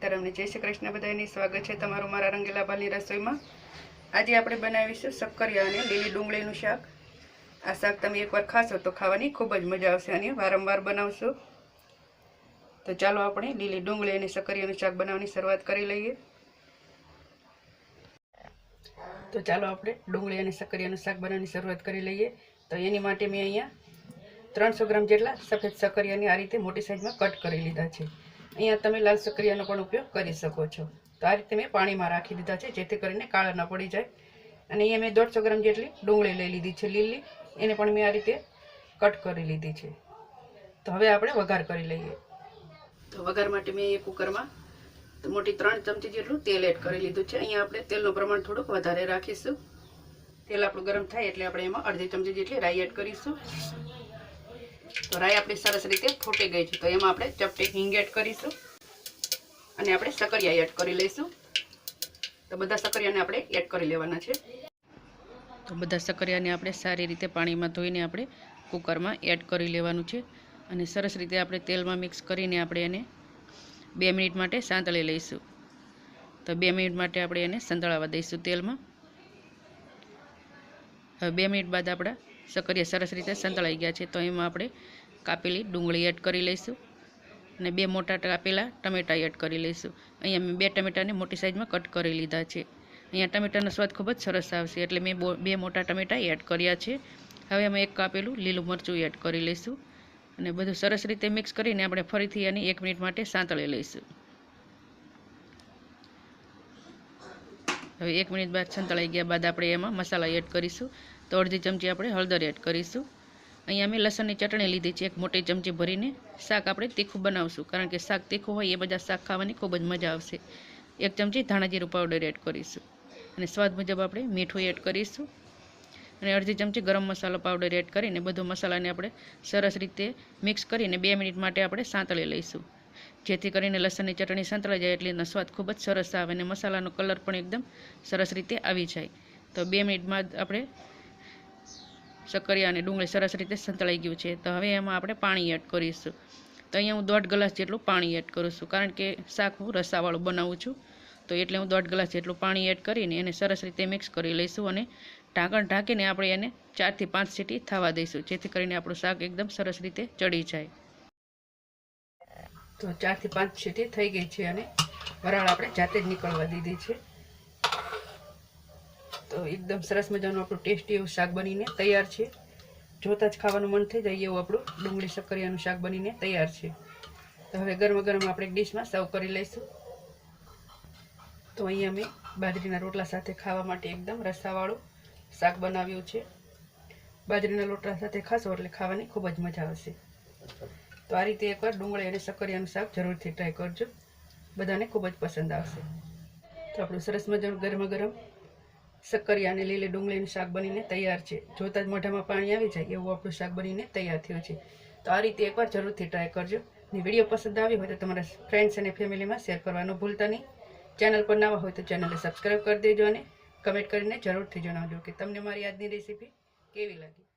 તમને જય શ્રી કૃષ્ણ બધાને સ્વાગત છે તમારું મારા રંગીલા બાલની રસોઈમાં। આજે આપણે બનાવીશું શક્કરિયા અને લીલી ડુંગળીનું શાક। આ શાક તમે એકવાર ખાશો તો ખાવાની ખૂબ જ મજા આવશે અને વારંવાર બનાવશો। તો ચાલો આપણે લીલી ડુંગળી અને શક્કરિયાનું શાક બનાવવાની શરૂઆત કરી લઈએ। તો ચાલો આપણે ડુંગળી અને શક્કરિયાનું શાક બનાવવાની શરૂઆત કરી લઈએ। તો એની માટે મેં અહીંયા 300 ગ્રામ જેટલા સફેદ શક્કરિયાને આ રીતે મોટી સાઈઝમાં કટ કરી લીધા છે। અહીંયા તમે લાલ શક્કરિયાનો પણ ઉપયોગ કરી શકો છો। તો આ રીતે મેં પાણીમાં રાખી દીધા છે જેથી કરીને કાળા ન પડી જાય। અને અહીંયા મેં 150 ગ્રામ જેટલી ડુંગળી લઈ લીધી છે લીલી, એને પણ મેં આ રીતે કટ કરી લીધી છે। તો હવે આપણે વઘાર કરી લઈએ। તો વઘાર માટે મેં એક કુકરમાં મોટી 3 ચમચી જેટલું તેલ એડ કરી લીધું છે। અહીંયા આપણે તેલનું પ્રમાણ થોડુંક વધારે રાખીશું। તેલ આપણું ગરમ થાય એટલે આપણે એમાં અડધી ચમચી જેટલી રાઈ એડ કરીશું। તો રાઈ આપણી સરસ રીતે ફૂટી ગઈ છે તો એમાં આપણે ચપટી હિંગ એડ કરીશું અને આપણે શક્કરિયા એડ કરી લઈશું। તો બધા શક્કરિયાને આપણે એડ કરી લેવાના છે। તો બધા શક્કરિયાને આપણે સારી રીતે પાણીમાં ધોઈને આપણે કુકરમાં એડ કરી લેવાનું છે અને સરસ રીતે આપણે તેલમાં મિક્સ કરીને આપણે એને 2 મિનિટ માટે સાંતળી લઈશું। તો 2 મિનિટ માટે આપણે એને સંતળાવા દઈશું તેલમાં। હવે 2 મિનિટ બાદ આપણા શક્કરિયા સરસ રીતે સંતળાઈ ગયા છે તો એમાં આપણે કાપેલી ડુંગળી એડ કરી લઈશું અને 2 મોટા કાપેલા ટમેટાં એડ કરી લઈશું। અહીંયા મેં 2 ટમેટાને મોટી સાઈઝમાં કટ કરી લીધા છે। અહીંયા ટમેટાનો સ્વાદ ખૂબ જ સરસ આવશે એટલે મેં 2 મોટા ટમેટાં એડ કર્યા છે। હવે અમે એક કાપેલું લીલું મરચું એડ કરી લઈશું અને બધું સરસ રીતે મિક્સ કરીને આપણે ફરીથી આની 1 મિનિટ માટે સાંતળી લઈશું। હવે 1 મિનિટ બાદ સંતળાઈ ગયા બાદ આપણે એમાં મસાલા એડ કરીશું। તો અડધી ચમચી આપણે હળદર એડ કરીશું। અહીંયા મેં લસણની ચટણી લીધી છે 1 મોટી ચમચી ભરીને। શાક આપણે તીખું બનાવશું કારણ કે શાક તીખું હોય એ બધા શાક ખાવાની ખૂબ જ મજા આવશે। 1 ચમચી ધાણા જીરું પાવડર એડ કરીશું અને સ્વાદ મુજબ આપણે મીઠું એડ કરીશું અને અડધી ચમચી ગરમ મસાલો પાવડર એડ કરીને બધો મસાલાને આપણે સરસ રીતે મિક્સ કરીને 2 મિનિટ માટે આપણે સાંતળી લઈશું જેથી કરીને લસણની ચટણી સાંતળાઈ જાય એટલે એનો સ્વાદ ખૂબ જ સરસ આવે અને મસાલાનો કલર પણ એકદમ સરસ રીતે આવી જાય। તો 2 મિનિટ બાદ આપણે શક્કરિયા અને ડુંગળી સરસ રીતે સંતળાઈ ગયું છે તો હવે એમાં આપણે પાણી એડ કરીશું। તો અહીંયા હું 1.5 ગ્લાસ જેટલું પાણી એડ કરું છું કારણ કે શાક હું રસાવાળું બનાવું છું તો એટલે હું 1.5 ગ્લાસ જેટલું પાણી એડ કરીને એને સરસ રીતે મિક્સ કરી લઈશું અને ઢાંકણ ઢાંકીને આપણે એને 4 થી 5 સીટી થવા દઈશું જેથી કરીને આપણું શાક એકદમ સરસ રીતે ચડી જાય। તો 4 થી 5 સીટી થઈ ગઈ છે અને વરાળ આપણે જાતે જ નીકળવા દીધી છે। તો એકદમ સરસ મજાનું આપણું ટેસ્ટી એવું શાક બનીને તૈયાર છે। જોતાં જ ખાવાનું મન થઈ જાય એવું આપણું ડુંગળી શક્કરિયાનું શાક બનીને તૈયાર છે। તો હવે ગરમ ગરમ આપણે એક ડીશમાં સર્વ કરી લઈશું। તો અહીંયા મેં બાજરીના રોટલા સાથે ખાવા માટે એકદમ રસાવાળું શાક બનાવ્યું છે। બાજરીના રોટલા સાથે ખાશો એટલે ખાવાની ખૂબ જ મજા આવશે। તો આ રીતે એકવાર ડુંગળી અને શક્કરિયાનું શાક જરૂરથી ટ્રાય કરજો, બધાને ખૂબ જ પસંદ આવશે। તો આપણું સરસ મજાનું ગરમ ગરમ શક્કરિયા અને લીલી ડુંગળીનું શાક બનીને તૈયાર છે। જોતાં જ મોઢામાં પાણી આવી જાય એવું આપણું શાક બનીને તૈયાર થયું છે। તો આ રીતે એકવાર જરૂરથી ટ્રાય કરજો અને વિડીયો પસંદ આવ્યો હોય તો તમારા ફ્રેન્ડ્સ અને ફેમિલીમાં શેર કરવાનું ભૂલતા નહીં। ચેનલ પર નવા હોય તો ચેનલને સબસ્ક્રાઈબ કરી દેજો અને કમેન્ટ કરીને જરૂરથી જણાવજો કે તમને મારી આજની રેસીપી કેવી લાગી।